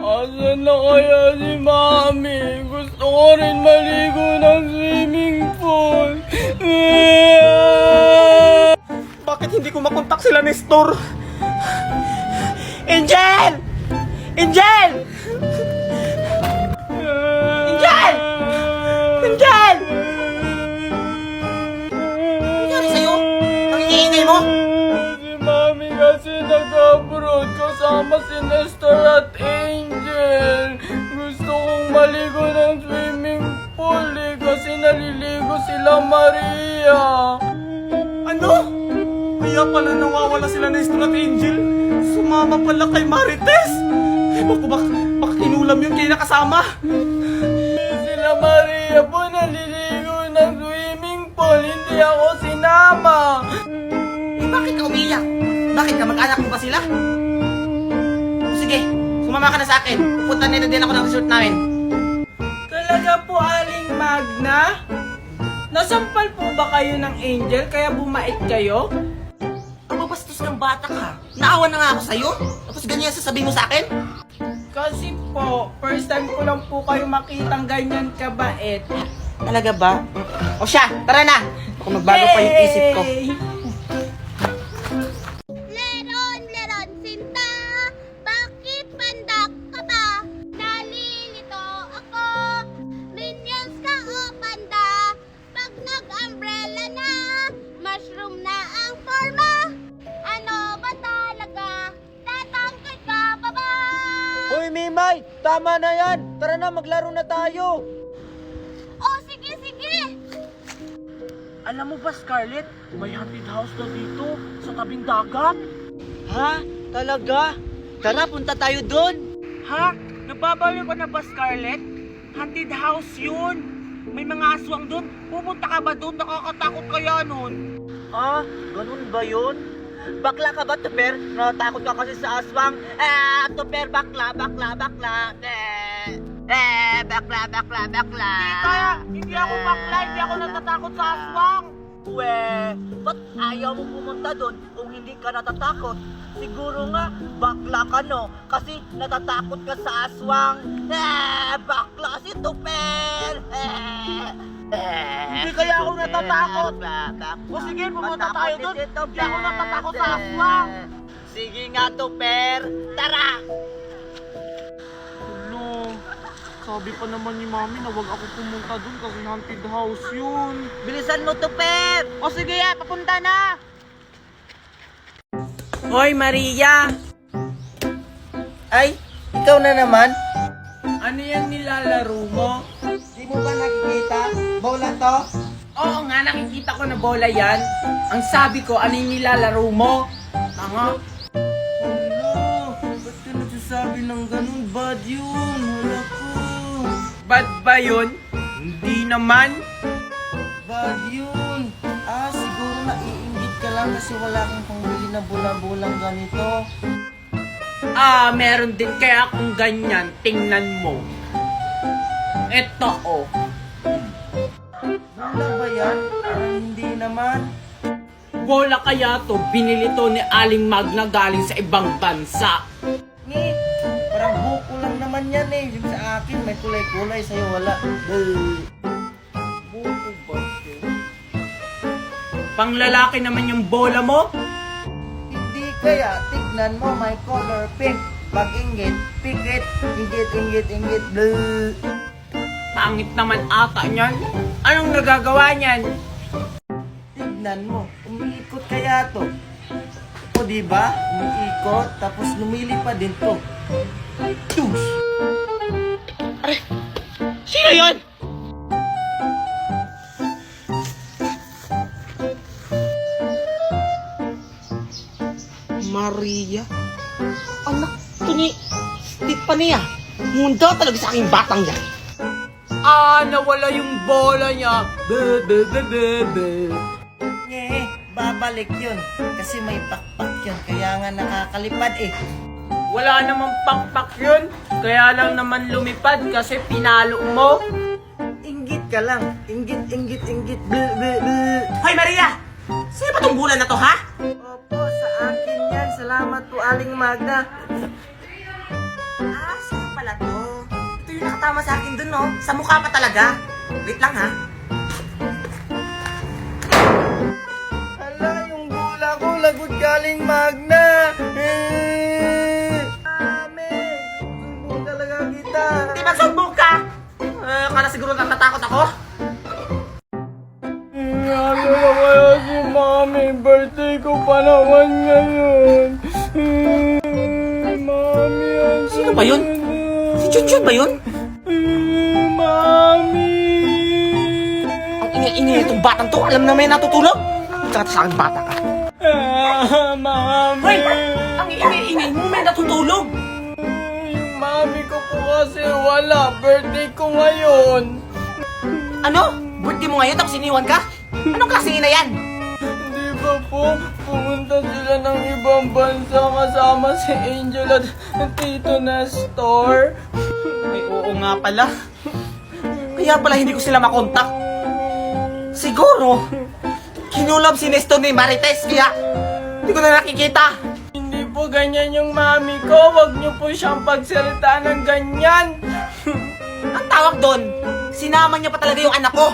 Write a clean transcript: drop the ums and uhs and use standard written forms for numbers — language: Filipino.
Asan na kaya si Mami? Gusto ko rin maligo ng swimming pool. Bakit hindi ko makontak sila, Nestor? Angel! Angel! Angel! Angel! Ano nangyari sa'yo? Ang iingay mo? Si Mami kasi nag-abroad kasama si Nestor at Angel. Gusto kong maligo ng swimming pool kasi naliligo sila Maria. Ano? Kaya pala nawawala sila Nestor at Angel. Sumama pala kay Marites. Baka kinulam yung kaya nakasama. Sila Maria po naliligo ng swimming pool. Hindi ako sinama. Bakit ka umiyak? Bakit ka? Mag-anak mo ba sila? Sige, sumama ka na sa akin. Pupunta na din ako ng resort namin. Talaga po, Aling Magna? Nasampal po ba kayo ng Angel kaya bumait kayo? Ang babastos ng bata ka. Naawa na nga ako sa'yo. Tapos ganyan sasabihin mo sa akin? Kasi po, first time ko lang po kayo makitang ganyan kabait. Talaga ba? O siya, tara na. Ako magbago pa yung isip ko. Leron, sinta, bakit pandak ka ba? Nalilito ako, minions ka o panda. Pag nag-umbrella na, mushroom na ang forma. Ano ba talaga? Tatangkad ka pa ba? Hoy, Mimay! Tama na yan! Tara na, maglaro na tayo! Oh, sige! Alam mo ba, Scarlett? May haunted house na dito, sa tabing dagat. Ha? Talaga? Tara, punta tayo doon. Ha? Nababaliw ka na ba, Scarlett? Haunted house yun. May mga aswang doon. Pupunta ka ba doon? Nakakatakot kaya nun. Ah, ganun ba yun? Bakla ka ba, Tuper? Natatakot ka kasi sa aswang. Tuper, bakla. Bakla. Hindi ako bakla. Hindi ako natatakot sa aswang. Ba't ayaw mo pumunta doon kung hindi ka natatakot? Siguro nga, bakla ka no? Kasi natatakot ka sa aswang. Bakla si Tuper. Hindi kaya ako natatakot. O sige, pumunta tayo doon. Hindi ako natatakot sa aswang. Sige nga, Tuper. Tara! Ano? Sabi pa naman ni Mami na wag ako pumunta dun kasi haunted house yun. Bilisan mo, Tuper! O sige, papunta na! Hoy, Maria! Ay, ikaw na naman? Ano yan nilalaro mo? Di mo ba nakikita? Bola to? Oo nga, nakikita ko na bola yan. Ang sabi ko, ano yung nilalaro mo? Tanga. Ano? Ba't ka nagsasabi ng ganun? Bad yun. Wala ko. Bad ba yun? Hindi naman. Bad yun. Siguro naiinggit ka lang kasi wala kang pangbili na bola-bolang ganito. Meron din kaya akong ganyan. Tingnan mo. Eto, oh. Bola ba yan? Hindi naman. Bola kaya to, binili to ni Aling Magna galing sa ibang bansa. Parang buko lang naman yan eh. Yung sa akin may kulay-kulay, sa'yo wala. Buko ba yun? Panglalaki naman yung bola mo? Hindi kaya, tignan mo, may color pink. Pag inggit, pikit, inggit, blue. Pangit naman ata niyan. Anong nagagawa niyan? Tignan mo, umiikot kaya to. O diba, umiikot, tapos lumili pa din to. Tush! Sino yun? Maria? Anak to ni Stefania. Munda talaga sa aking batang yan. Nawala yung bola niya. Babalik yun. Kasi may pakpak yun. Kaya nga nakakalipad eh. Wala namang pakpak yun. Kaya lang naman lumipad kasi pinalo mo. Inggit ka lang. Inggit. Hoy Maria! Sa'yo ba tong bulan na to, ha? Opo, sa akin yan. Salamat po, Aling Magna. Sa'yo pala tamang-tama sa akin dun, no? Sa mukha pa talaga. Wait lang, ha? Hala, yung bola ko lagot galing Magna. Mami, sumbong talaga kita. Di ba sumbong ka? Kala siguro natatakot ako? Ano na kaya si Mami? Birthday ko pa naman ngayon. Mami, ang Sino ba yun? Si Junjun ba yun? Mami! Ang ingay-ingay itong batang to. Alam na may natutulog. Tsaka sa akin bata ka. Mami! Hoy! Ang ingay-ingay mo may natutulog. Yung mami ko po kasi wala. Birthday ko ngayon. Ano? Birthday mo ngayon tapos iniwan ka? Anong klaseng ina yan? Di ba po, pumunta sila ng ibang bansa kasama si Angel at Tito Nestor? Ay, oo nga pala. Kaya pala hindi ko sila makontak. Siguro, kinulab si Nestor ni Marites kaya hindi ko na nakikita. Hindi po ganyan yung mami ko. Huwag niyo po siyang pagsalitaan ng ganyan. Ang tawag doon, sinama niya pa talaga yung anak ko.